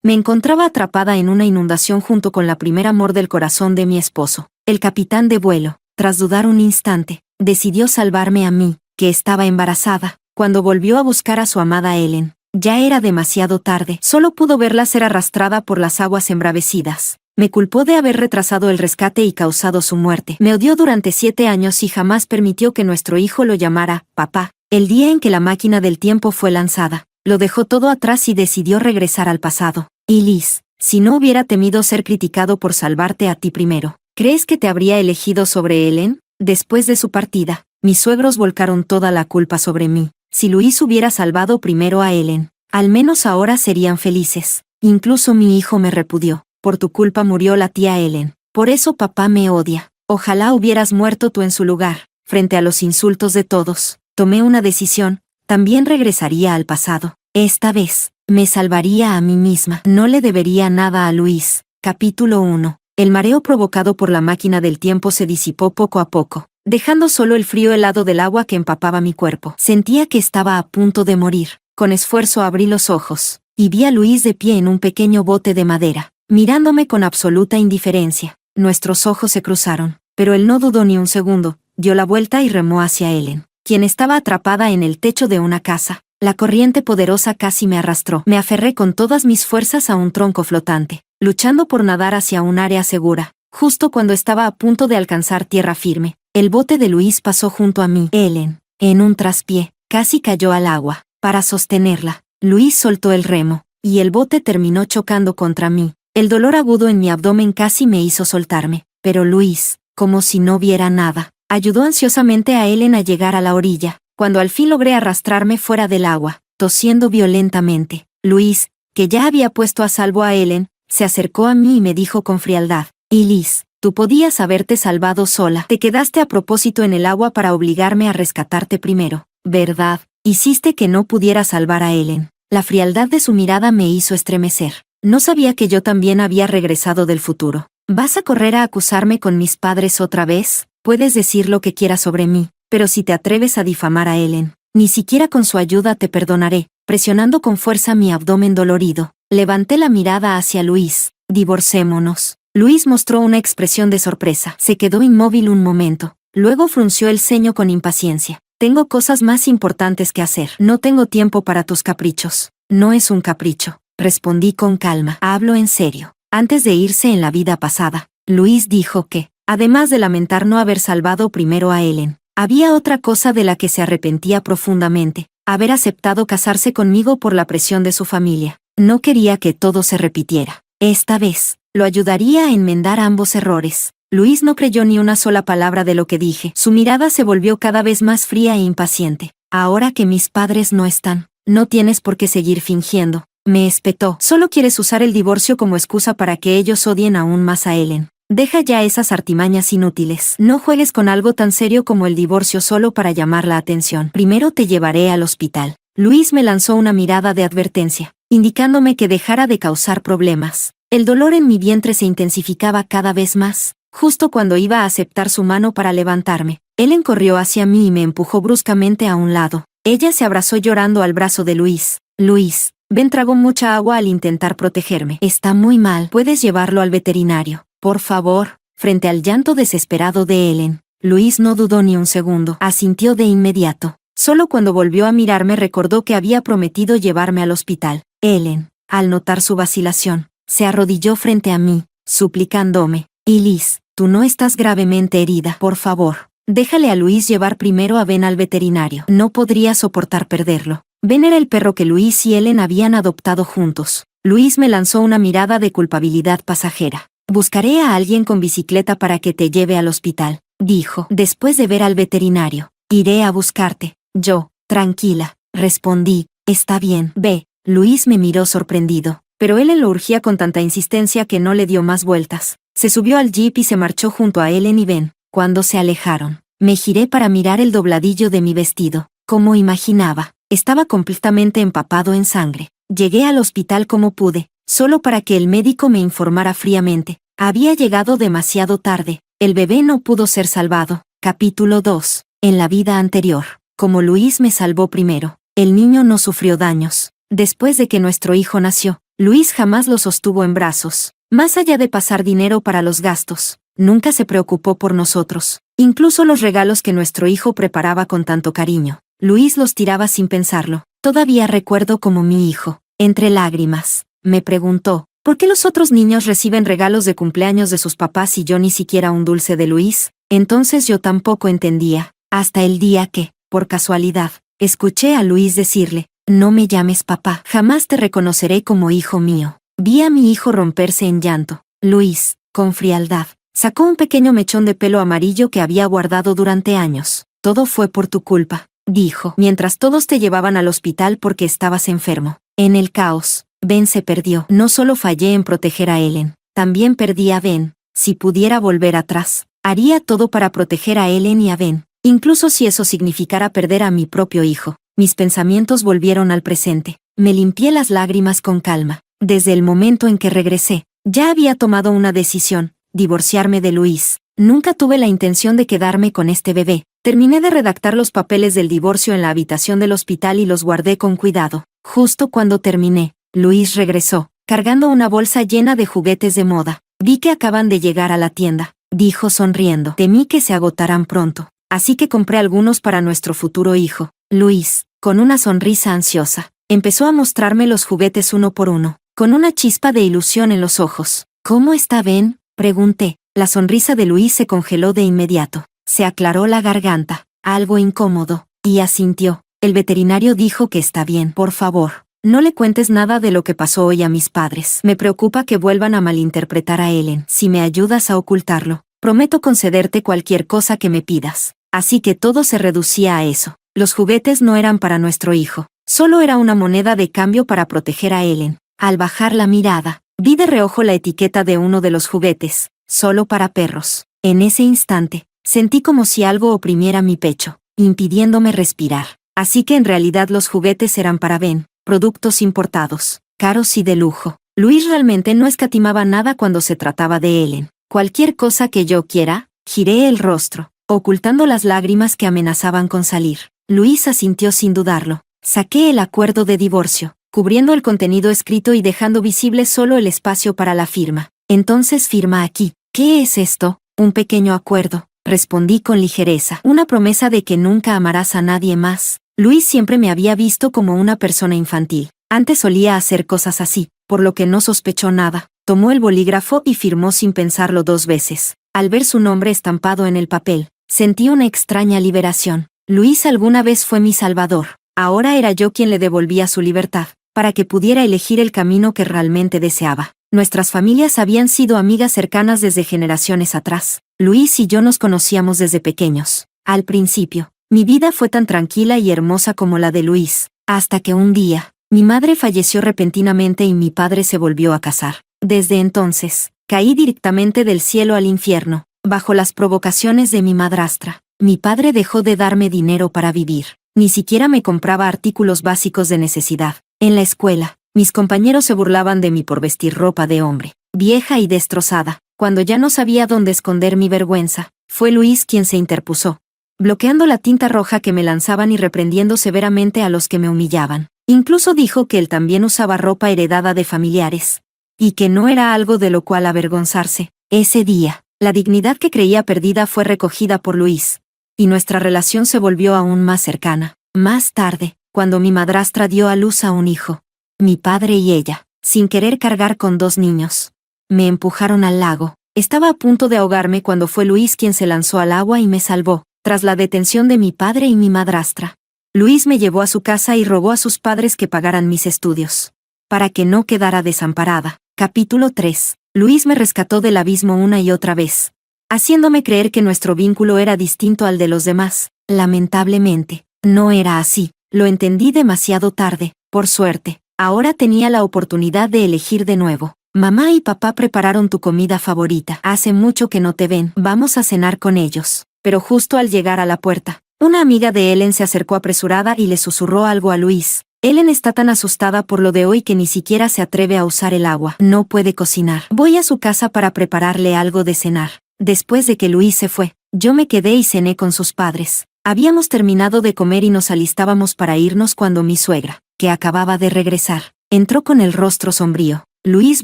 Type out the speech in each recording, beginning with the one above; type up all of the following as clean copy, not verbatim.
Me encontraba atrapada en una inundación junto con la primer amor del corazón de mi esposo. El capitán de vuelo, tras dudar un instante, decidió salvarme a mí, que estaba embarazada, cuando volvió a buscar a su amada Ellen. Ya era demasiado tarde, solo pudo verla ser arrastrada por las aguas embravecidas. Me culpó de haber retrasado el rescate y causado su muerte. Me odió durante 7 años y jamás permitió que nuestro hijo lo llamara papá. El día en que la máquina del tiempo fue lanzada, lo dejó todo atrás y decidió regresar al pasado. Y Liz, si no hubiera temido ser criticado por salvarte a ti primero, ¿crees que te habría elegido sobre Ellen? Después de su partida, mis suegros volcaron toda la culpa sobre mí. Si Luis hubiera salvado primero a Ellen, al menos ahora serían felices. Incluso mi hijo me repudió. Por tu culpa murió la tía Ellen. Por eso papá me odia. Ojalá hubieras muerto tú en su lugar. Frente a los insultos de todos, tomé una decisión. También regresaría al pasado. Esta vez, me salvaría a mí misma. No le debería nada a Luis. Capítulo 1. El mareo provocado por la máquina del tiempo se disipó poco a poco, dejando solo el frío helado del agua que empapaba mi cuerpo. Sentía que estaba a punto de morir. Con esfuerzo abrí los ojos, y vi a Luis de pie en un pequeño bote de madera, mirándome con absoluta indiferencia. Nuestros ojos se cruzaron, pero él no dudó ni un segundo, dio la vuelta y remó hacia Ellen, quien estaba atrapada en el techo de una casa. La corriente poderosa casi me arrastró. Me aferré con todas mis fuerzas a un tronco flotante, luchando por nadar hacia un área segura. Justo cuando estaba a punto de alcanzar tierra firme, el bote de Luis pasó junto a mí. Ellen, en un traspié, casi cayó al agua. Para sostenerla, Luis soltó el remo, y el bote terminó chocando contra mí. El dolor agudo en mi abdomen casi me hizo soltarme, pero Luis, como si no viera nada, ayudó ansiosamente a Ellen a llegar a la orilla. Cuando al fin logré arrastrarme fuera del agua, tosiendo violentamente, Luis, que ya había puesto a salvo a Ellen, se acercó a mí y me dijo con frialdad: «Y Liz, tú podías haberte salvado sola. Te quedaste a propósito en el agua para obligarme a rescatarte primero, ¿verdad? Hiciste que no pudiera salvar a Ellen». La frialdad de su mirada me hizo estremecer. No sabía que yo también había regresado del futuro. ¿Vas a correr a acusarme con mis padres otra vez? Puedes decir lo que quieras sobre mí, pero si te atreves a difamar a Ellen, ni siquiera con su ayuda te perdonaré. Presionando con fuerza mi abdomen dolorido, levanté la mirada hacia Luis. «Divorcémonos». Luis mostró una expresión de sorpresa. Se quedó inmóvil un momento. Luego frunció el ceño con impaciencia. «Tengo cosas más importantes que hacer. No tengo tiempo para tus caprichos». «No es un capricho», respondí con calma. «Hablo en serio». Antes de irse en la vida pasada, Luis dijo que, además de lamentar no haber salvado primero a Ellen, había otra cosa de la que se arrepentía profundamente: haber aceptado casarse conmigo por la presión de su familia. No quería que todo se repitiera. Esta vez, lo ayudaría a enmendar ambos errores. Luis no creyó ni una sola palabra de lo que dije. Su mirada se volvió cada vez más fría e impaciente. «Ahora que mis padres no están, no tienes por qué seguir fingiendo», me espetó. «Solo quieres usar el divorcio como excusa para que ellos odien aún más a Ellen. Deja ya esas artimañas inútiles. No juegues con algo tan serio como el divorcio solo para llamar la atención. Primero te llevaré al hospital». Luis me lanzó una mirada de advertencia, indicándome que dejara de causar problemas. El dolor en mi vientre se intensificaba cada vez más. Justo cuando iba a aceptar su mano para levantarme, Ellen corrió hacia mí y me empujó bruscamente a un lado. Ella se abrazó llorando al brazo de Luis. «Luis, Ben tragó mucha agua al intentar protegerme. Está muy mal. Puedes llevarlo al veterinario, por favor». Frente al llanto desesperado de Ellen, Luis no dudó ni un segundo. Asintió de inmediato. Solo cuando volvió a mirarme recordó que había prometido llevarme al hospital. Ellen, al notar su vacilación, se arrodilló frente a mí, suplicándome: «Y Liz, tú no estás gravemente herida. Por favor, déjale a Luis llevar primero a Ben al veterinario». No podría soportar perderlo. Ben era el perro que Luis y Ellen habían adoptado juntos. Luis me lanzó una mirada de culpabilidad pasajera. «Buscaré a alguien con bicicleta para que te lleve al hospital», dijo, después de ver al veterinario. «Iré a buscarte». Yo, tranquila, respondí: «Está bien, ve». Luis me miró sorprendido, pero Ellen lo urgía con tanta insistencia que no le dio más vueltas. Se subió al jeep y se marchó junto a Ellen y Ben. Cuando se alejaron, me giré para mirar el dobladillo de mi vestido. Como imaginaba, estaba completamente empapado en sangre. Llegué al hospital como pude, solo para que el médico me informara fríamente: había llegado demasiado tarde. El bebé no pudo ser salvado. Capítulo 2. En la vida anterior, como Luis me salvó primero, el niño no sufrió daños. Después de que nuestro hijo nació, Luis jamás lo sostuvo en brazos. Más allá de pasar dinero para los gastos, nunca se preocupó por nosotros. Incluso los regalos que nuestro hijo preparaba con tanto cariño, Luis los tiraba sin pensarlo. Todavía recuerdo como mi hijo, entre lágrimas, me preguntó, ¿por qué los otros niños reciben regalos de cumpleaños de sus papás y yo ni siquiera un dulce de Luis? Entonces yo tampoco entendía, hasta el día que, por casualidad, escuché a Luis decirle, no me llames papá, jamás te reconoceré como hijo mío. Vi a mi hijo romperse en llanto. Luis, con frialdad, sacó un pequeño mechón de pelo amarillo que había guardado durante años. Todo fue por tu culpa, dijo, mientras todos te llevaban al hospital porque estabas enfermo. En el caos, Ben se perdió. No solo fallé en proteger a Ellen, también perdí a Ben. Si pudiera volver atrás, haría todo para proteger a Ellen y a Ben, incluso si eso significara perder a mi propio hijo. Mis pensamientos volvieron al presente. Me limpié las lágrimas con calma. Desde el momento en que regresé, ya había tomado una decisión, divorciarme de Luis. Nunca tuve la intención de quedarme con este bebé. Terminé de redactar los papeles del divorcio en la habitación del hospital y los guardé con cuidado. Justo cuando terminé, Luis regresó, cargando una bolsa llena de juguetes de moda. Vi que acaban de llegar a la tienda, dijo sonriendo. Temí que se agotaran pronto, así que compré algunos para nuestro futuro hijo. Luis, con una sonrisa ansiosa, empezó a mostrarme los juguetes uno por uno, con una chispa de ilusión en los ojos. ¿Cómo está Ben?, pregunté. La sonrisa de Luis se congeló de inmediato. Se aclaró la garganta, algo incómodo, y asintió. El veterinario dijo que está bien. Por favor, no le cuentes nada de lo que pasó hoy a mis padres. Me preocupa que vuelvan a malinterpretar a Ellen. Si me ayudas a ocultarlo, prometo concederte cualquier cosa que me pidas. Así que todo se reducía a eso. Los juguetes no eran para nuestro hijo. Solo era una moneda de cambio para proteger a Ellen. Al bajar la mirada, vi de reojo la etiqueta de uno de los juguetes, solo para perros. En ese instante, sentí como si algo oprimiera mi pecho, impidiéndome respirar. Así que en realidad los juguetes eran para Ben, productos importados, caros y de lujo. Luis realmente no escatimaba nada cuando se trataba de Ellen. Cualquier cosa que yo quiera, giré el rostro, ocultando las lágrimas que amenazaban con salir. Luis asintió sin dudarlo. Saqué el acuerdo de divorcio, cubriendo el contenido escrito y dejando visible solo el espacio para la firma. Entonces firma aquí. ¿Qué es esto? Un pequeño acuerdo, respondí con ligereza. Una promesa de que nunca amarás a nadie más. Luis siempre me había visto como una persona infantil. Antes solía hacer cosas así, por lo que no sospechó nada. Tomó el bolígrafo y firmó sin pensarlo 2 veces. Al ver su nombre estampado en el papel, sentí una extraña liberación. Luis alguna vez fue mi salvador. Ahora era yo quien le devolvía su libertad, para que pudiera elegir el camino que realmente deseaba. Nuestras familias habían sido amigas cercanas desde generaciones atrás. Luis y yo nos conocíamos desde pequeños. Al principio, mi vida fue tan tranquila y hermosa como la de Luis, hasta que un día, mi madre falleció repentinamente y mi padre se volvió a casar. Desde entonces, caí directamente del cielo al infierno, bajo las provocaciones de mi madrastra. Mi padre dejó de darme dinero para vivir. Ni siquiera me compraba artículos básicos de necesidad. En la escuela, mis compañeros se burlaban de mí por vestir ropa de hombre, vieja y destrozada. Cuando ya no sabía dónde esconder mi vergüenza, fue Luis quien se interpuso, bloqueando la tinta roja que me lanzaban y reprendiendo severamente a los que me humillaban. Incluso dijo que él también usaba ropa heredada de familiares, y que no era algo de lo cual avergonzarse. Ese día, la dignidad que creía perdida fue recogida por Luis, y nuestra relación se volvió aún más cercana. Más tarde, cuando mi madrastra dio a luz a un hijo, mi padre y ella, sin querer cargar con 2 niños, me empujaron al lago. Estaba a punto de ahogarme cuando fue Luis quien se lanzó al agua y me salvó, tras la detención de mi padre y mi madrastra. Luis me llevó a su casa y rogó a sus padres que pagaran mis estudios, para que no quedara desamparada. Capítulo 3. Luis me rescató del abismo una y otra vez, haciéndome creer que nuestro vínculo era distinto al de los demás. Lamentablemente, no era así. Lo entendí demasiado tarde. Por suerte, ahora tenía la oportunidad de elegir de nuevo. Mamá y papá prepararon tu comida favorita. Hace mucho que no te ven. Vamos a cenar con ellos. Pero justo al llegar a la puerta, una amiga de Ellen se acercó apresurada y le susurró algo a Luis. Ellen está tan asustada por lo de hoy que ni siquiera se atreve a usar el agua. No puede cocinar. Voy a su casa para prepararle algo de cenar. Después de que Luis se fue, yo me quedé y cené con sus padres. Habíamos terminado de comer y nos alistábamos para irnos cuando mi suegra, que acababa de regresar, Entró con el rostro sombrío. Luis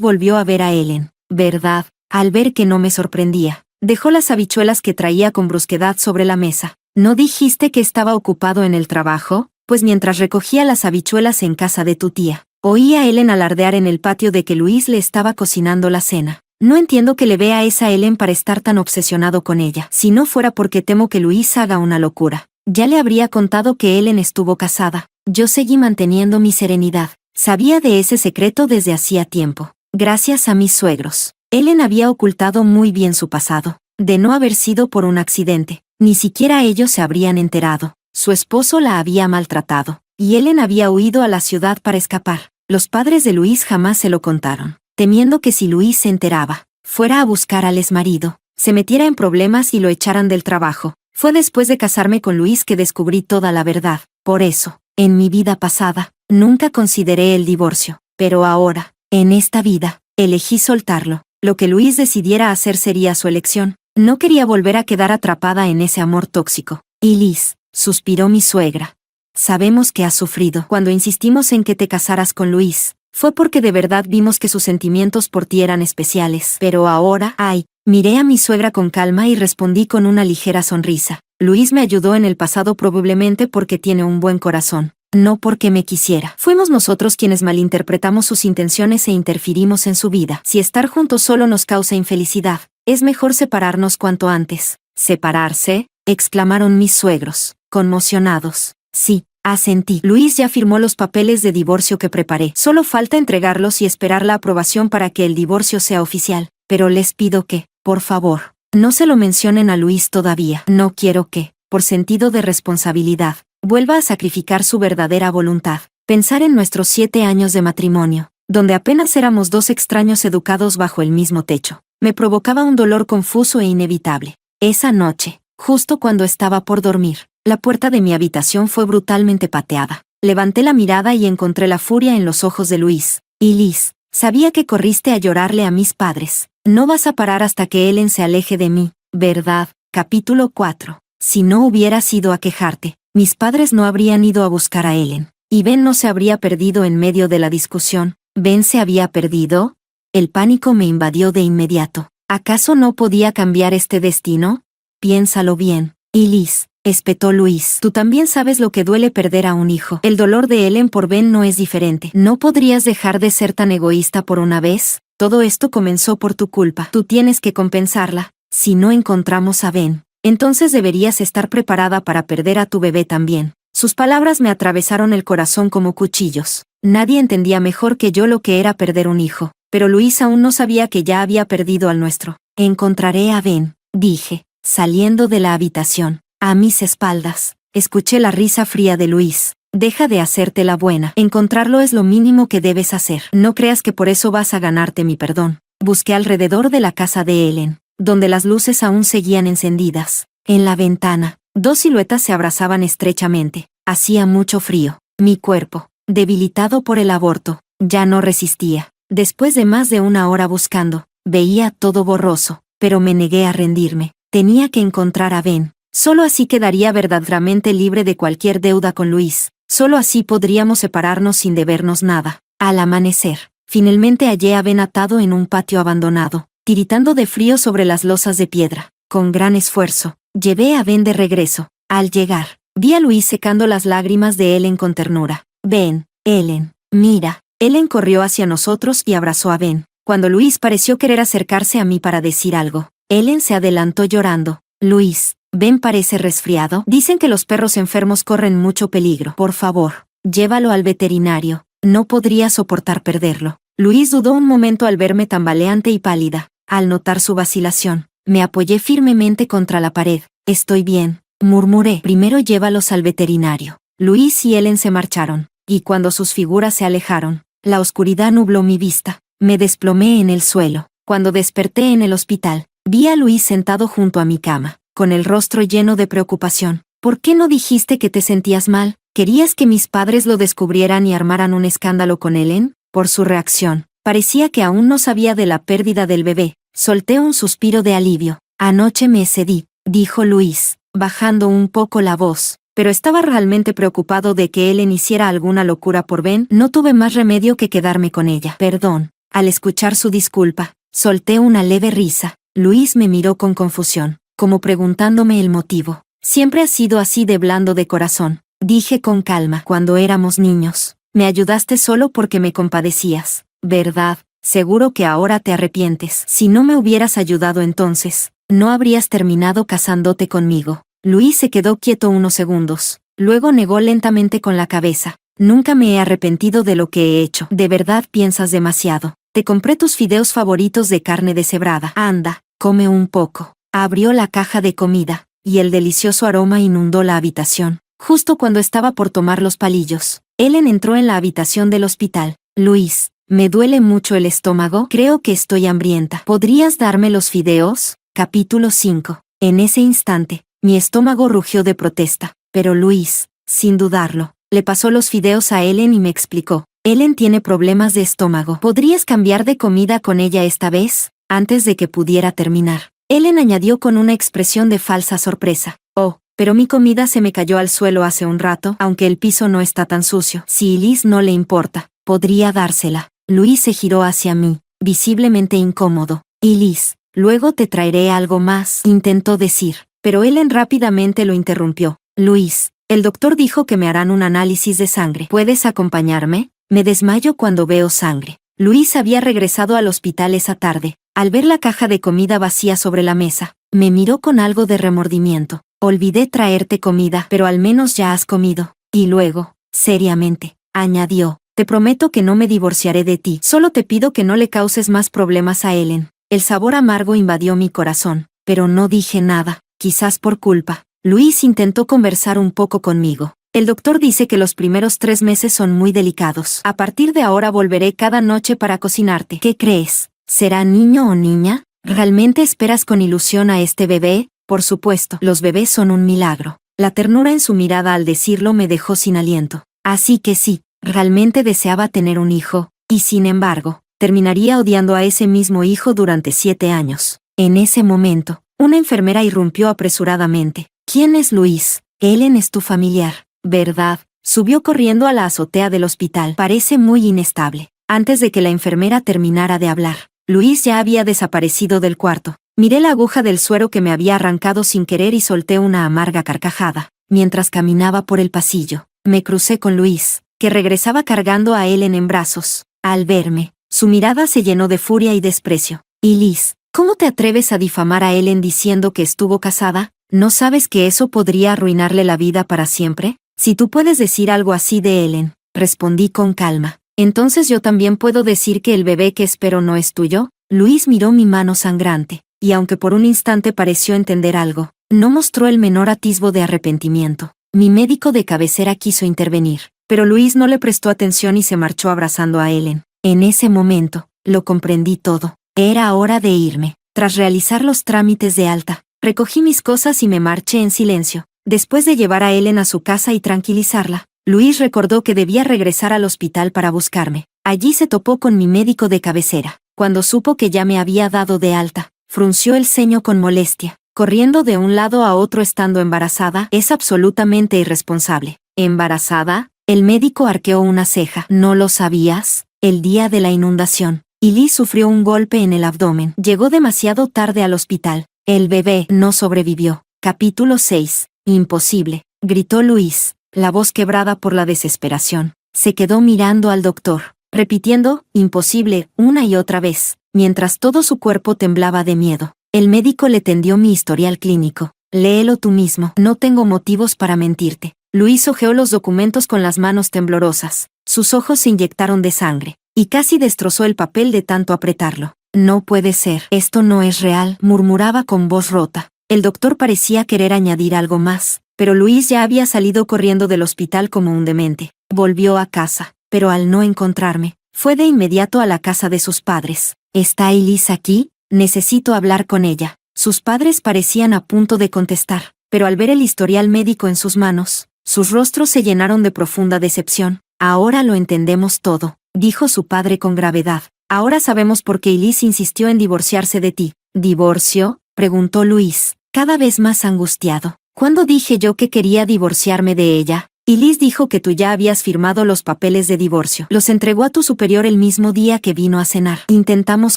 volvió a ver a Ellen. ¿Verdad? Al ver que no me sorprendía, dejó las habichuelas que traía con brusquedad sobre la mesa. ¿No dijiste que estaba ocupado en el trabajo? Pues mientras recogía las habichuelas en casa de tu tía, oí a Ellen alardear en el patio de que Luis le estaba cocinando la cena. No entiendo que le vea a esa Ellen para estar tan obsesionado con ella. Si no fuera porque temo que Luis haga una locura, ya le habría contado que Ellen estuvo casada. Yo seguí manteniendo mi serenidad. Sabía de ese secreto desde hacía tiempo, gracias a mis suegros. Ellen había ocultado muy bien su pasado. De no haber sido por un accidente, ni siquiera ellos se habrían enterado. Su esposo la había maltratado, y Ellen había huido a la ciudad para escapar. Los padres de Luis jamás se lo contaron, temiendo que si Luis se enteraba, fuera a buscar al exmarido, se metiera en problemas y lo echaran del trabajo. Fue después de casarme con Luis que descubrí toda la verdad. Por eso, en mi vida pasada, nunca consideré el divorcio, pero ahora, en esta vida, elegí soltarlo. Lo que Luis decidiera hacer sería su elección. No quería volver a quedar atrapada en ese amor tóxico. Y Liz, suspiró mi suegra. Sabemos que has sufrido. Cuando insistimos en que te casaras con Luis, fue porque de verdad vimos que sus sentimientos por ti eran especiales. Pero ahora, miré a mi suegra con calma y respondí con una ligera sonrisa. Luis me ayudó en el pasado probablemente porque tiene un buen corazón, no porque me quisiera. Fuimos nosotros quienes malinterpretamos sus intenciones e interfirimos en su vida. Si estar juntos solo nos causa infelicidad, es mejor separarnos cuanto antes. ¿Separarse?, exclamaron mis suegros, conmocionados. Sí, asentí. Luis ya firmó los papeles de divorcio que preparé. Solo falta entregarlos y esperar la aprobación para que el divorcio sea oficial. Pero les pido que, por favor, no se lo mencionen a Luis todavía. No quiero que, por sentido de responsabilidad, vuelva a sacrificar su verdadera voluntad. Pensar en nuestros 7 años de matrimonio, donde apenas éramos dos extraños educados bajo el mismo techo, me provocaba un dolor confuso e inevitable. Esa noche, justo cuando estaba por dormir, la puerta de mi habitación fue brutalmente pateada. Levanté la mirada y encontré la furia en los ojos de Luis. Y Liz, sabía que corriste a llorarle a mis padres. No vas a parar hasta que Ellen se aleje de mí, ¿verdad? Capítulo 4. Si no hubieras ido a quejarte, mis padres no habrían ido a buscar a Ellen. Y Ben no se habría perdido en medio de la discusión. ¿Ben se había perdido? El pánico me invadió de inmediato. ¿Acaso no podía cambiar este destino? Piénsalo bien. Y Liz, espetó Luis, tú también sabes lo que duele perder a un hijo. El dolor de Ellen por Ben no es diferente. ¿No podrías dejar de ser tan egoísta por una vez? Todo esto comenzó por tu culpa. Tú tienes que compensarla. Si no encontramos a Ben, entonces deberías estar preparada para perder a tu bebé también. Sus palabras me atravesaron el corazón como cuchillos. Nadie entendía mejor que yo lo que era perder un hijo, pero Luis aún no sabía que ya había perdido al nuestro. Encontraré a Ben, dije, saliendo de la habitación. A mis espaldas, escuché la risa fría de Luis. Deja de hacerte la buena. Encontrarlo es lo mínimo que debes hacer. No creas que por eso vas a ganarte mi perdón. Busqué alrededor de la casa de Ellen, donde las luces aún seguían encendidas. En la ventana, dos siluetas se abrazaban estrechamente. Hacía mucho frío. Mi cuerpo, debilitado por el aborto, ya no resistía. Después de más de una hora buscando, veía todo borroso, pero me negué a rendirme. Tenía que encontrar a Ben. Solo así quedaría verdaderamente libre de cualquier deuda con Luis. Solo así podríamos separarnos sin debernos nada. Al amanecer, finalmente hallé a Ben atado en un patio abandonado, tiritando de frío sobre las losas de piedra. Con gran esfuerzo, llevé a Ben de regreso. Al llegar, vi a Luis secando las lágrimas de Ellen con ternura. Ben, Ellen, mira. Ellen corrió hacia nosotros y abrazó a Ben. Cuando Luis pareció querer acercarse a mí para decir algo, Ellen se adelantó llorando. Luis, Ben parece resfriado. Dicen que los perros enfermos corren mucho peligro. Por favor, llévalo al veterinario. No podría soportar perderlo. Luis dudó un momento al verme tambaleante y pálida. Al notar su vacilación, me apoyé firmemente contra la pared. Estoy bien, murmuré. Primero llévalos al veterinario. Luis y Ellen se marcharon, y cuando sus figuras se alejaron, la oscuridad nubló mi vista. Me desplomé en el suelo. Cuando desperté en el hospital, vi a Luis sentado junto a mi cama, con el rostro lleno de preocupación. ¿Por qué no dijiste que te sentías mal? ¿Querías que mis padres lo descubrieran y armaran un escándalo con Ellen? Por su reacción, parecía que aún no sabía de la pérdida del bebé. Solté un suspiro de alivio. Anoche me excedí, dijo Luis, bajando un poco la voz. pero estaba realmente preocupado de que Ellen hiciera alguna locura por Ben. No tuve más remedio que quedarme con ella. Perdón. Al escuchar su disculpa, solté una leve risa. Luis me miró con confusión, como preguntándome el motivo. Siempre has sido así de blando de corazón, dije con calma. Cuando éramos niños, me ayudaste solo porque me compadecías, ¿verdad? Seguro que ahora te arrepientes. Si no me hubieras ayudado entonces, no habrías terminado casándote conmigo. Luis se quedó quieto unos segundos, luego negó lentamente con la cabeza. Nunca me he arrepentido de lo que he hecho. De verdad piensas demasiado. Te compré tus fideos favoritos de carne deshebrada. Anda, come un poco. Abrió la caja de comida, y el delicioso aroma inundó la habitación. Justo cuando estaba por tomar los palillos, Ellen entró en la habitación del hospital. Luis, me duele mucho el estómago. Creo que estoy hambrienta. ¿Podrías darme los fideos? Capítulo 5. En ese instante, mi estómago rugió de protesta, pero Luis, sin dudarlo, le pasó los fideos a Ellen y me explicó. Ellen tiene problemas de estómago. ¿Podrías cambiar de comida con ella esta vez? Antes de que pudiera terminar, Ellen añadió con una expresión de falsa sorpresa. Oh, pero mi comida se me cayó al suelo hace un rato, aunque el piso no está tan sucio. Si Liz no le importa, podría dársela. Luis se giró hacia mí, visiblemente incómodo. Y Liz, luego te traeré algo más, intentó decir, pero Ellen rápidamente lo interrumpió. Luis, el doctor dijo que me harán un análisis de sangre. ¿Puedes acompañarme? Me desmayo cuando veo sangre. Luis había regresado al hospital esa tarde. Al ver la caja de comida vacía sobre la mesa, me miró con algo de remordimiento. Olvidé traerte comida, pero al menos ya has comido. Y luego, seriamente, añadió, te prometo que no me divorciaré de ti. Solo te pido que no le causes más problemas a Ellen. El sabor amargo invadió mi corazón, pero no dije nada, quizás por culpa. Luis intentó conversar un poco conmigo. El doctor dice que los primeros 3 meses son muy delicados. A partir de ahora volveré cada noche para cocinarte. ¿Qué crees? ¿Será niño o niña? ¿Realmente esperas con ilusión a este bebé? Por supuesto, los bebés son un milagro. La ternura en su mirada al decirlo me dejó sin aliento. Así que sí, realmente deseaba tener un hijo, y sin embargo, terminaría odiando a ese mismo hijo durante 7 años. En ese momento, una enfermera irrumpió apresuradamente. ¿Quién es Luis? Ellen es tu familiar, ¿verdad? Subió corriendo a la azotea del hospital. Parece muy inestable. Antes de que la enfermera terminara de hablar, Luis ya había desaparecido del cuarto. Miré la aguja del suero que me había arrancado sin querer y solté una amarga carcajada. Mientras caminaba por el pasillo, me crucé con Luis, que regresaba cargando a Ellen en brazos. Al verme, su mirada se llenó de furia y desprecio. Y Liz, ¿cómo te atreves a difamar a Ellen diciendo que estuvo casada? ¿No sabes que eso podría arruinarle la vida para siempre? Si tú puedes decir algo así de Ellen, respondí con calma, entonces yo también puedo decir que el bebé que espero no es tuyo. Luis miró mi mano sangrante, y aunque por un instante pareció entender algo, no mostró el menor atisbo de arrepentimiento. Mi médico de cabecera quiso intervenir, pero Luis no le prestó atención y se marchó abrazando a Ellen. En ese momento, lo comprendí todo. Era hora de irme. Tras realizar los trámites de alta, recogí mis cosas y me marché en silencio. Después de llevar a Ellen a su casa y tranquilizarla, Luis recordó que debía regresar al hospital para buscarme. Allí se topó con mi médico de cabecera. Cuando supo que ya me había dado de alta, frunció el ceño con molestia. Corriendo de un lado a otro estando embarazada, es absolutamente irresponsable. ¿Embarazada? El médico arqueó una ceja. ¿No lo sabías? El día de la inundación, y Liz sufrió un golpe en el abdomen. Llegó demasiado tarde al hospital. El bebé no sobrevivió. Capítulo 6. Imposible, gritó Luis, la voz quebrada por la desesperación. Se quedó mirando al doctor, repitiendo, imposible, una y otra vez, mientras todo su cuerpo temblaba de miedo. El médico le tendió mi historial clínico. Léelo tú mismo. No tengo motivos para mentirte. Luis hojeó los documentos con las manos temblorosas. Sus ojos se inyectaron de sangre, y casi destrozó el papel de tanto apretarlo. No puede ser. Esto no es real, murmuraba con voz rota. El doctor parecía querer añadir algo más, pero Luis ya había salido corriendo del hospital como un demente. Volvió a casa, pero al no encontrarme, fue de inmediato a la casa de sus padres. ¿Está Elise aquí? Necesito hablar con ella. Sus padres parecían a punto de contestar, pero al ver el historial médico en sus manos, sus rostros se llenaron de profunda decepción. Ahora lo entendemos todo, dijo su padre con gravedad. Ahora sabemos por qué Elise insistió en divorciarse de ti. ¿Divorcio?, preguntó Luis, cada vez más angustiado. ¿Cuándo dije yo que quería divorciarme de ella? Y Liz dijo que tú ya habías firmado los papeles de divorcio. Los entregó a tu superior el mismo día que vino a cenar. Intentamos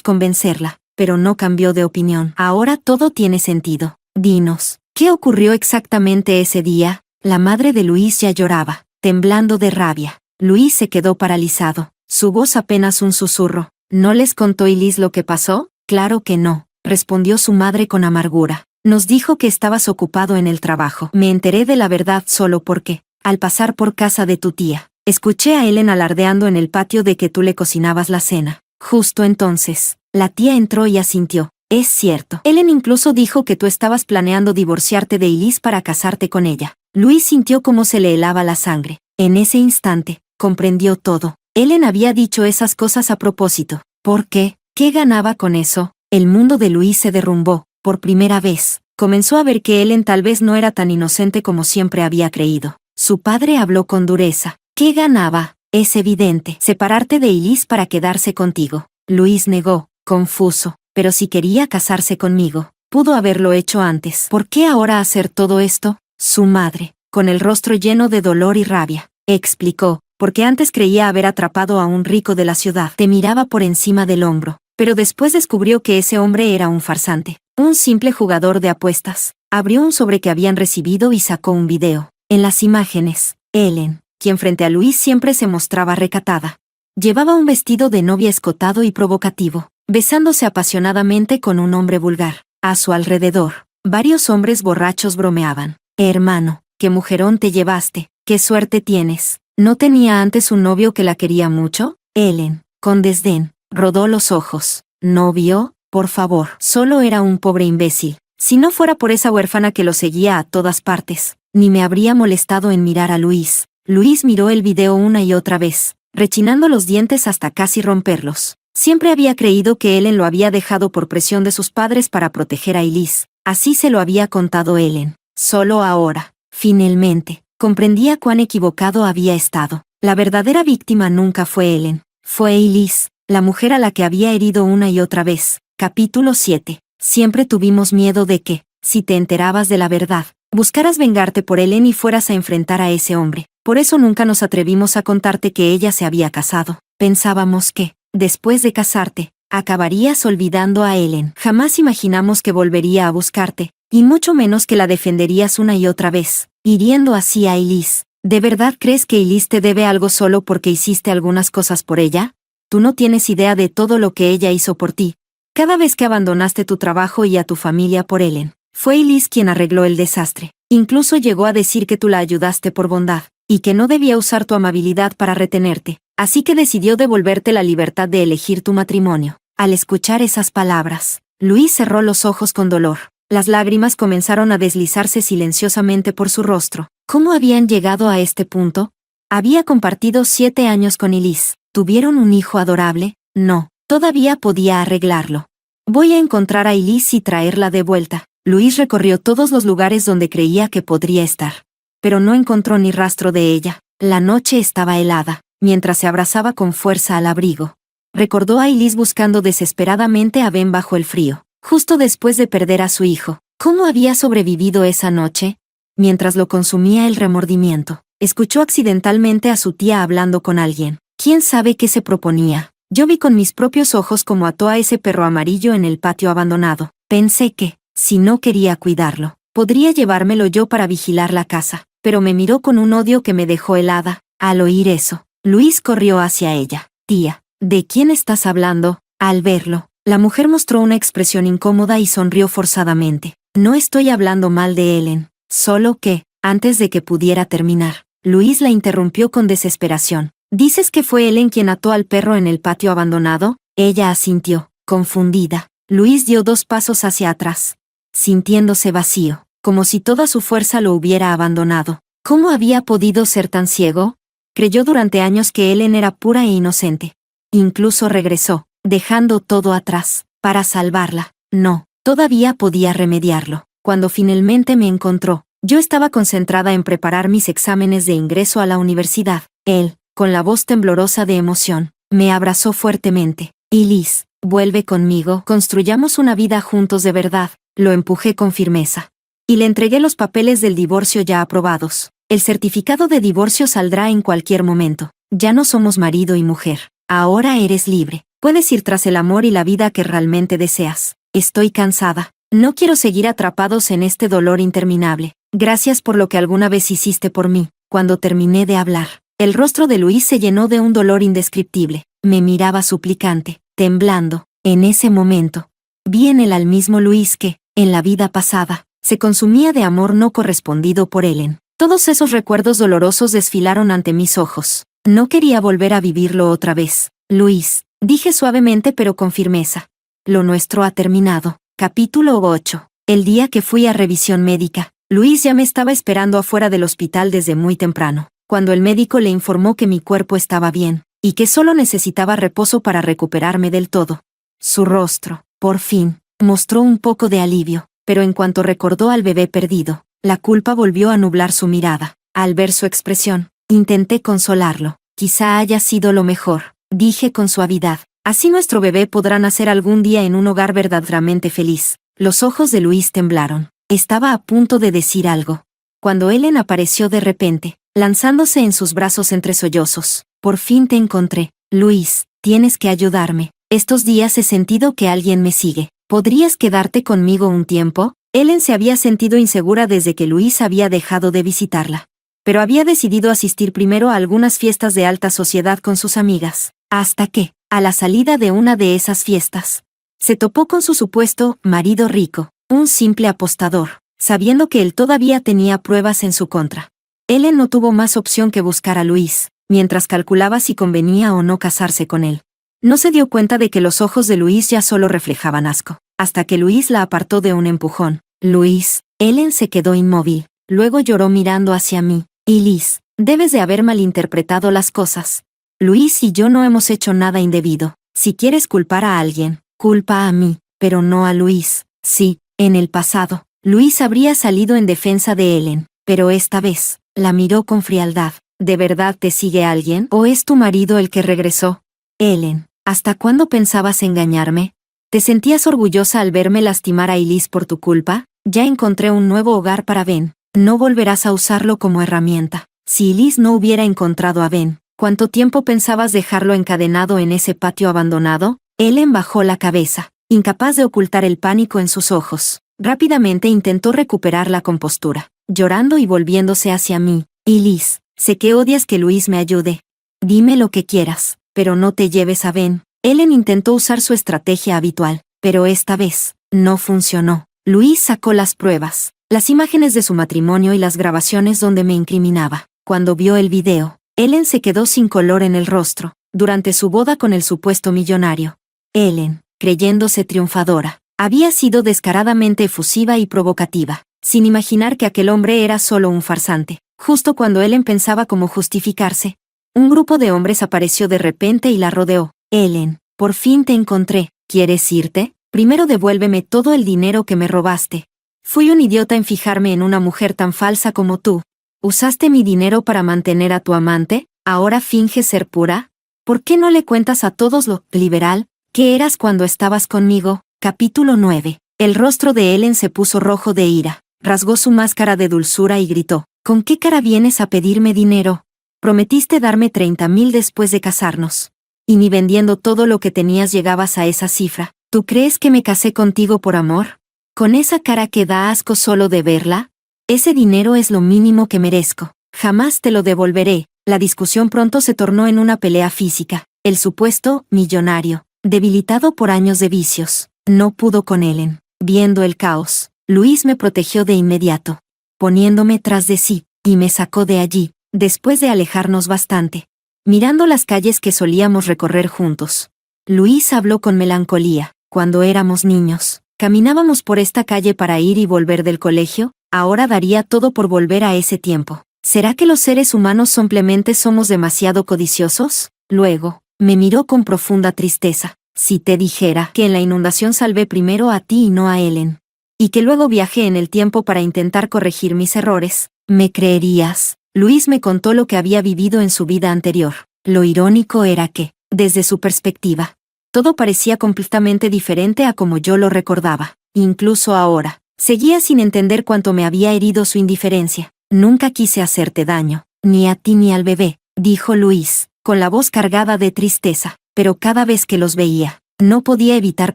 convencerla, pero no cambió de opinión. Ahora todo tiene sentido. Dinos, ¿qué ocurrió exactamente ese día? La madre de Luis ya lloraba, temblando de rabia. Luis se quedó paralizado, su voz apenas un susurro. ¿No les contó Liz lo que pasó? Claro que no, respondió su madre con amargura. Nos dijo que estabas ocupado en el trabajo. Me enteré de la verdad solo porque, al pasar por casa de tu tía, escuché a Ellen alardeando en el patio de que tú le cocinabas la cena. Justo entonces, la tía entró y asintió. Es cierto. Ellen incluso dijo que tú estabas planeando divorciarte de Liz para casarte con ella. Luis sintió cómo se le helaba la sangre. En ese instante, comprendió todo. Ellen había dicho esas cosas a propósito. ¿Por qué? ¿Qué ganaba con eso? El mundo de Luis se derrumbó. Por primera vez, comenzó a ver que Ellen tal vez no era tan inocente como siempre había creído. Su padre habló con dureza. ¿Qué ganaba? Es evidente. Separarte de Liz para quedarse contigo. Luis negó, confuso. Pero si quería casarse conmigo, pudo haberlo hecho antes. ¿Por qué ahora hacer todo esto? Su madre, con el rostro lleno de dolor y rabia, explicó, porque antes creía haber atrapado a un rico de la ciudad. Te miraba por encima del hombro, pero después descubrió que ese hombre era un farsante, un simple jugador de apuestas. Abrió un sobre que habían recibido y sacó un video. En las imágenes, Ellen, quien frente a Luis siempre se mostraba recatada, llevaba un vestido de novia escotado y provocativo, besándose apasionadamente con un hombre vulgar. A su alrededor, varios hombres borrachos bromeaban. Hermano, qué mujerón te llevaste, qué suerte tienes. ¿No tenía antes un novio que la quería mucho? Ellen, con desdén, rodó los ojos. ¿Novio? Por favor, solo era un pobre imbécil. Si no fuera por esa huérfana que lo seguía a todas partes, ni me habría molestado en mirar a Luis. Luis miró el video una y otra vez, rechinando los dientes hasta casi romperlos. Siempre había creído que Ellen lo había dejado por presión de sus padres para proteger a Liz. Así se lo había contado Ellen. Solo ahora, finalmente, comprendía cuán equivocado había estado. La verdadera víctima nunca fue Ellen. Fue Liz, la mujer a la que había herido una y otra vez. Capítulo 7. Siempre tuvimos miedo de que, si te enterabas de la verdad, buscaras vengarte por Ellen y fueras a enfrentar a ese hombre. Por eso nunca nos atrevimos a contarte que ella se había casado. Pensábamos que, después de casarte, acabarías olvidando a Ellen. Jamás imaginamos que volvería a buscarte, y mucho menos que la defenderías una y otra vez, hiriendo así a Liz. ¿De verdad crees que Liz te debe algo solo porque hiciste algunas cosas por ella? Tú no tienes idea de todo lo que ella hizo por ti. Cada vez que abandonaste tu trabajo y a tu familia por Ellen, fue Liz quien arregló el desastre. Incluso llegó a decir que tú la ayudaste por bondad, y que no debía usar tu amabilidad para retenerte, así que decidió devolverte la libertad de elegir tu matrimonio. Al escuchar esas palabras, Luis cerró los ojos con dolor. Las lágrimas comenzaron a deslizarse silenciosamente por su rostro. ¿Cómo habían llegado a este punto? Había compartido 7 años con Liz. ¿Tuvieron un hijo adorable? No, todavía podía arreglarlo. Voy a encontrar a Liz y traerla de vuelta. Luis recorrió todos los lugares donde creía que podría estar, pero no encontró ni rastro de ella. La noche estaba helada, mientras se abrazaba con fuerza al abrigo. Recordó a Liz buscando desesperadamente a Ben bajo el frío, justo después de perder a su hijo. ¿Cómo había sobrevivido esa noche? Mientras lo consumía el remordimiento, escuchó accidentalmente a su tía hablando con alguien. ¿Quién sabe qué se proponía? Yo vi con mis propios ojos cómo ató a ese perro amarillo en el patio abandonado. Pensé que, si no quería cuidarlo, podría llevármelo yo para vigilar la casa, pero me miró con un odio que me dejó helada. Al oír eso, Luis corrió hacia ella. Tía, ¿de quién estás hablando? Al verlo, la mujer mostró una expresión incómoda y sonrió forzadamente. No estoy hablando mal de Ellen, solo que, antes de que pudiera terminar, Luis la interrumpió con desesperación. ¿Dices que fue Ellen quien ató al perro en el patio abandonado? Ella asintió, confundida. Luis dio 2 pasos hacia atrás, sintiéndose vacío, como si toda su fuerza lo hubiera abandonado. ¿Cómo había podido ser tan ciego? Creyó durante años que Ellen era pura e inocente. Incluso regresó, dejando todo atrás, para salvarla. No, todavía podía remediarlo. Cuando finalmente me encontró, yo estaba concentrada en preparar mis exámenes de ingreso a la universidad. Él, con la voz temblorosa de emoción, me abrazó fuertemente. Liz, vuelve conmigo, construyamos una vida juntos de verdad. Lo empujé con firmeza. y le entregué los papeles del divorcio ya aprobados. El certificado de divorcio saldrá en cualquier momento. Ya no somos marido y mujer. Ahora eres libre. Puedes ir tras el amor y la vida que realmente deseas. Estoy cansada. No quiero seguir atrapados en este dolor interminable. Gracias por lo que alguna vez hiciste por mí. Cuando terminé de hablar, el rostro de Luis se llenó de un dolor indescriptible. Me miraba suplicante, temblando. En ese momento, vi en él al mismo Luis que, en la vida pasada, se consumía de amor no correspondido por Ellen. Todos esos recuerdos dolorosos desfilaron ante mis ojos. No quería volver a vivirlo otra vez. Luis, dije suavemente pero con firmeza. Lo nuestro ha terminado. Capítulo 8. El día que fui a revisión médica, Luis ya me estaba esperando afuera del hospital desde muy temprano. Cuando el médico le informó que mi cuerpo estaba bien, y que solo necesitaba reposo para recuperarme del todo. Su rostro, por fin, mostró un poco de alivio, pero en cuanto recordó al bebé perdido, la culpa volvió a nublar su mirada. Al ver su expresión, intenté consolarlo. Quizá haya sido lo mejor, dije con suavidad. Así nuestro bebé podrá nacer algún día en un hogar verdaderamente feliz. Los ojos de Luis temblaron. Estaba a punto de decir algo, cuando Ellen apareció de repente, lanzándose en sus brazos entre sollozos. Por fin te encontré. Luis, tienes que ayudarme. Estos días he sentido que alguien me sigue. ¿Podrías quedarte conmigo un tiempo? Ellen se había sentido insegura desde que Luis había dejado de visitarla. Pero había decidido asistir primero a algunas fiestas de alta sociedad con sus amigas. Hasta que, a la salida de una de esas fiestas, se topó con su supuesto marido rico, un simple apostador, sabiendo que él todavía tenía pruebas en su contra. Ellen no tuvo más opción que buscar a Luis, mientras calculaba si convenía o no casarse con él. No se dio cuenta de que los ojos de Luis ya solo reflejaban asco, hasta que Luis la apartó de un empujón. Luis, Ellen se quedó inmóvil, luego lloró mirando hacia mí. Y Liz, debes de haber malinterpretado las cosas. Luis y yo no hemos hecho nada indebido. Si quieres culpar a alguien, culpa a mí, pero no a Luis. Sí, en el pasado, Luis habría salido en defensa de Ellen, pero esta vez, la miró con frialdad. ¿De verdad te sigue alguien? ¿O es tu marido el que regresó? Ellen, ¿hasta cuándo pensabas engañarme? ¿Te sentías orgullosa al verme lastimar a Liz por tu culpa? Ya encontré un nuevo hogar para Ben. No volverás a usarlo como herramienta. Si Liz no hubiera encontrado a Ben, ¿cuánto tiempo pensabas dejarlo encadenado en ese patio abandonado? Ellen bajó la cabeza, incapaz de ocultar el pánico en sus ojos. Rápidamente intentó recuperar la compostura, llorando y volviéndose hacia mí. Y Liz, sé que odias que Luis me ayude. Dime lo que quieras, pero no te lleves a Ben. Ellen intentó usar su estrategia habitual, pero esta vez, no funcionó. Luis sacó las pruebas, las imágenes de su matrimonio y las grabaciones donde me incriminaba. Cuando vio el video, Ellen se quedó sin color en el rostro, durante su boda con el supuesto millonario. Ellen, creyéndose triunfadora, había sido descaradamente efusiva y provocativa, sin imaginar que aquel hombre era solo un farsante. Justo cuando Ellen pensaba cómo justificarse, un grupo de hombres apareció de repente y la rodeó. Ellen, por fin te encontré. ¿Quieres irte? Primero devuélveme todo el dinero que me robaste. Fui un idiota en fijarme en una mujer tan falsa como tú. ¿Usaste mi dinero para mantener a tu amante? ¿Ahora finges ser pura? ¿Por qué no le cuentas a todos lo liberal que eras cuando estabas conmigo? Capítulo 9. El rostro de Ellen se puso rojo de ira, rasgó su máscara de dulzura y gritó. ¿Con qué cara vienes a pedirme dinero? Prometiste darme 30,000 después de casarnos. Y ni vendiendo todo lo que tenías llegabas a esa cifra. ¿Tú crees que me casé contigo por amor? ¿Con esa cara que da asco solo de verla? Ese dinero es lo mínimo que merezco. Jamás te lo devolveré. La discusión pronto se tornó en una pelea física. El supuesto millonario, debilitado por años de vicios, no pudo con Ellen. Viendo el caos, Luis me protegió de inmediato, poniéndome tras de sí, y me sacó de allí, después de alejarnos bastante. Mirando las calles que solíamos recorrer juntos, Luis habló con melancolía. Cuando éramos niños, caminábamos por esta calle para ir y volver del colegio. Ahora daría todo por volver a ese tiempo. ¿Será que los seres humanos simplemente somos demasiado codiciosos? Luego, me miró con profunda tristeza. Si te dijera que en la inundación salvé primero a ti y no a Ellen, y que luego viajé en el tiempo para intentar corregir mis errores, ¿me creerías? Luis me contó lo que había vivido en su vida anterior. Lo irónico era que, desde su perspectiva, todo parecía completamente diferente a como yo lo recordaba. Incluso ahora, Seguía sin entender cuánto me había herido su indiferencia. Nunca quise hacerte daño, ni a ti ni al bebé, dijo Luis, con la voz cargada de tristeza, pero cada vez que los veía, no podía evitar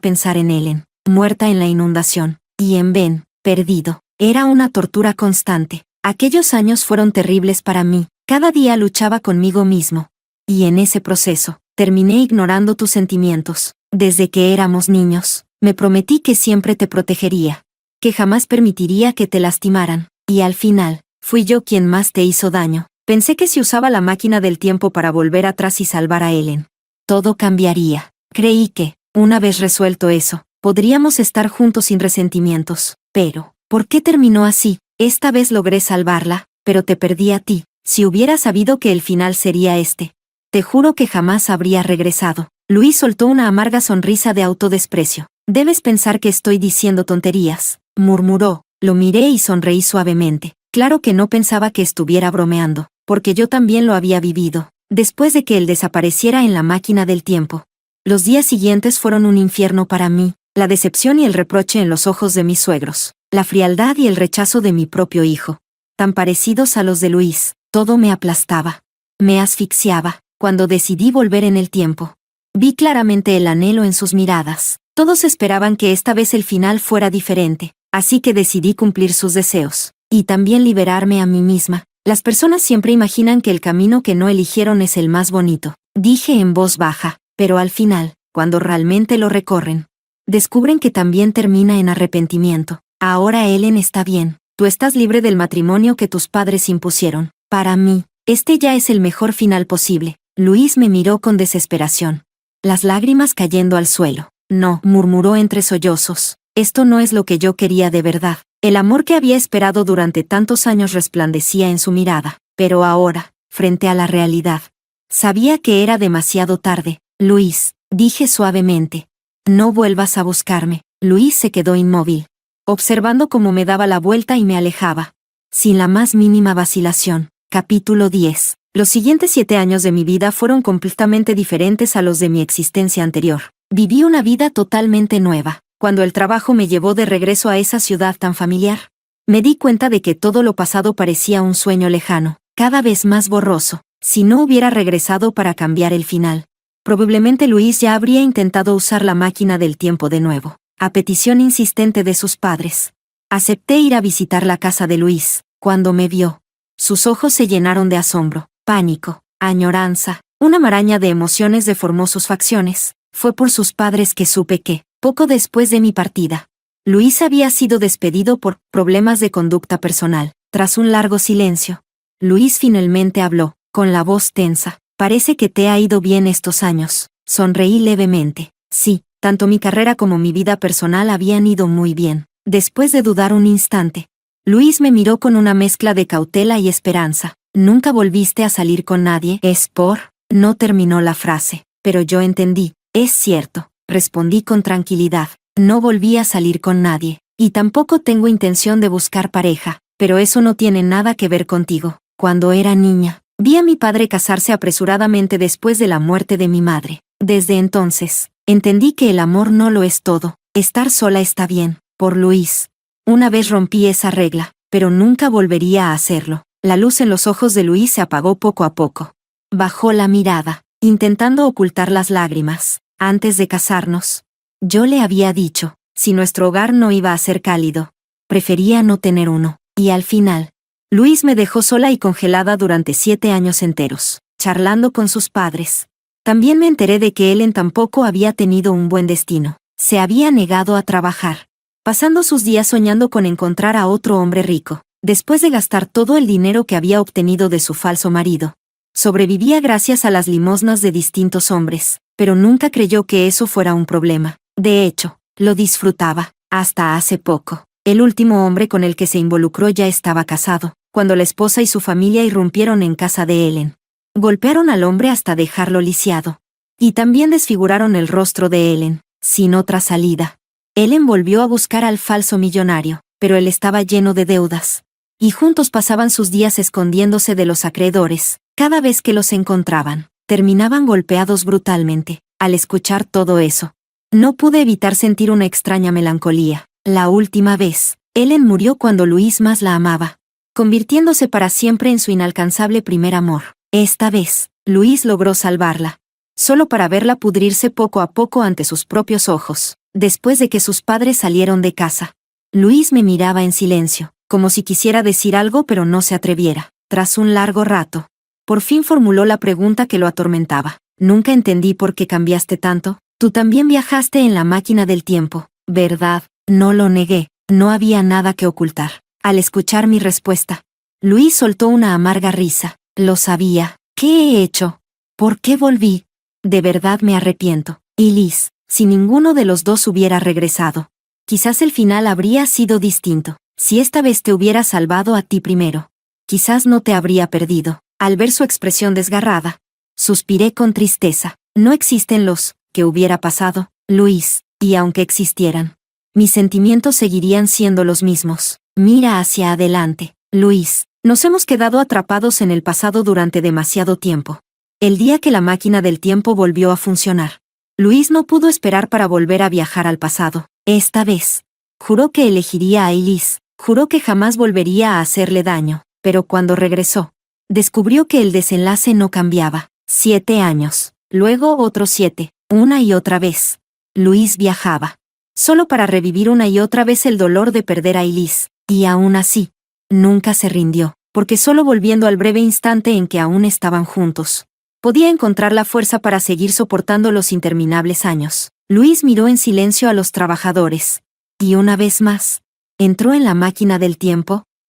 pensar en Ellen, muerta en la inundación, y en Ben, perdido. Era una tortura constante. Aquellos años fueron terribles para mí. Cada día luchaba conmigo mismo. Y en ese proceso, terminé ignorando tus sentimientos. Desde que éramos niños, me prometí que siempre te protegería, que jamás permitiría que te lastimaran. Y al final, fui yo quien más te hizo daño. Pensé que si usaba la máquina del tiempo para volver atrás y salvar a Ellen, todo cambiaría. Creí que, una vez resuelto eso, podríamos estar juntos sin resentimientos. Pero, ¿por qué terminó así? Esta vez logré salvarla, pero te perdí a ti. Si hubiera sabido que el final sería este, te juro que jamás habría regresado. Luis soltó una amarga sonrisa de autodesprecio. Debes pensar que estoy diciendo tonterías, murmuró. Lo miré y sonreí suavemente. Claro que no pensaba que estuviera bromeando, porque yo también lo había vivido, después de que él desapareciera en la máquina del tiempo. Los días siguientes fueron un infierno para mí, la decepción y el reproche en los ojos de mis suegros, la frialdad y el rechazo de mi propio hijo, tan parecidos a los de Luis. Todo me aplastaba, me asfixiaba. Cuando decidí volver en el tiempo, vi claramente el anhelo en sus miradas. Todos esperaban que esta vez el final fuera diferente, así que decidí cumplir sus deseos, y también liberarme a mí misma. Las personas siempre imaginan que el camino que no eligieron es el más bonito, dije en voz baja, pero al final, cuando realmente lo recorren, descubren que también termina en arrepentimiento. Ahora Ellen está bien, tú estás libre del matrimonio que tus padres impusieron. Para mí, este ya es el mejor final posible. Luis me miró con desesperación, las lágrimas cayendo al suelo. No, murmuró entre sollozos, esto no es lo que yo quería de verdad. El amor que había esperado durante tantos años resplandecía en su mirada, pero ahora, frente a la realidad, sabía que era demasiado tarde. Luis, dije suavemente, no vuelvas a buscarme. Luis se quedó inmóvil, observando cómo me daba la vuelta y me alejaba, sin la más mínima vacilación. Capítulo 10. Los siguientes 7 años de mi vida fueron completamente diferentes a los de mi existencia anterior. Viví una vida totalmente nueva. Cuando el trabajo me llevó de regreso a esa ciudad tan familiar, me di cuenta de que todo lo pasado parecía un sueño lejano, cada vez más borroso. Si no hubiera regresado para cambiar el final, probablemente Luis ya habría intentado usar la máquina del tiempo de nuevo. A petición insistente de sus padres, acepté ir a visitar la casa de Luis. Cuando me vio, sus ojos se llenaron de asombro, pánico, añoranza, una maraña de emociones deformó sus facciones. Fue por sus padres que supe que, poco después de mi partida, Luis había sido despedido por problemas de conducta personal. Tras un largo silencio, Luis finalmente habló, con la voz tensa. Parece que te ha ido bien estos años. Sonreí levemente. Sí, tanto mi carrera como mi vida personal habían ido muy bien. Después de dudar un instante, Luis me miró con una mezcla de cautela y esperanza. ¿Nunca volviste a salir con nadie? ¿Es por? No terminó la frase, pero yo entendí. Es cierto, respondí con tranquilidad. No volví a salir con nadie, y tampoco tengo intención de buscar pareja, pero eso no tiene nada que ver contigo. Cuando era niña, vi a mi padre casarse apresuradamente después de la muerte de mi madre. Desde entonces, entendí que el amor no lo es todo. Estar sola está bien. Por Luis. Una vez rompí esa regla, pero nunca volvería a hacerlo. La luz en los ojos de Luis se apagó poco a poco. Bajó la mirada, intentando ocultar las lágrimas. Antes de casarnos, yo le había dicho, si nuestro hogar no iba a ser cálido, prefería no tener uno. Y al final, Luis me dejó sola y congelada durante 7 años enteros, charlando con sus padres. También me enteré de que Ellen tampoco había tenido un buen destino. Se había negado a trabajar, pasando sus días soñando con encontrar a otro hombre rico. Después de gastar todo el dinero que había obtenido de su falso marido, sobrevivía gracias a las limosnas de distintos hombres, pero nunca creyó que eso fuera un problema. De hecho, lo disfrutaba, hasta hace poco. El último hombre con el que se involucró ya estaba casado, cuando la esposa y su familia irrumpieron en casa de Ellen. Golpearon al hombre hasta dejarlo lisiado. Y también desfiguraron el rostro de Ellen, sin otra salida. Ellen volvió a buscar al falso millonario, pero él estaba lleno de deudas. Y juntos pasaban sus días escondiéndose de los acreedores. Cada vez que los encontraban, terminaban golpeados brutalmente. Al escuchar todo eso, no pude evitar sentir una extraña melancolía. La última vez, Ellen murió cuando Luis más la amaba, convirtiéndose para siempre en su inalcanzable primer amor. Esta vez, Luis logró salvarla, solo para verla pudrirse poco a poco ante sus propios ojos. Después de que sus padres salieron de casa, Luis me miraba en silencio, como si quisiera decir algo pero no se atreviera. Tras un largo rato, por fin formuló la pregunta que lo atormentaba. Nunca entendí por qué cambiaste tanto. Tú también viajaste en la máquina del tiempo, ¿verdad? No lo negué, no había nada que ocultar. Al escuchar mi respuesta, Luis soltó una amarga risa. Lo sabía. ¿Qué he hecho? ¿Por qué volví? De verdad me arrepiento. Y Liz, si ninguno de los dos hubiera regresado, quizás el final habría sido distinto. Si esta vez te hubiera salvado a ti primero, quizás no te habría perdido. Al ver su expresión desgarrada, suspiré con tristeza. No existen los que hubiera pasado, Luis, y aunque existieran, mis sentimientos seguirían siendo los mismos. Mira hacia adelante, Luis. Nos hemos quedado atrapados en el pasado durante demasiado tiempo. El día que la máquina del tiempo volvió a funcionar, Luis no pudo esperar para volver a viajar al pasado. Esta vez, juró que elegiría a Elise, juró que jamás volvería a hacerle daño, pero cuando regresó, descubrió que el desenlace no cambiaba. 7 años, luego otros 7, una y otra vez. Luis viajaba, solo para revivir una y otra vez el dolor de perder a Elise, y aún así, nunca se rindió, porque solo volviendo al breve instante en que aún estaban juntos, podía encontrar la fuerza para seguir soportando los interminables años. Luis miró en silencio a los trabajadores, y una vez más, entró en la máquina del tiempo,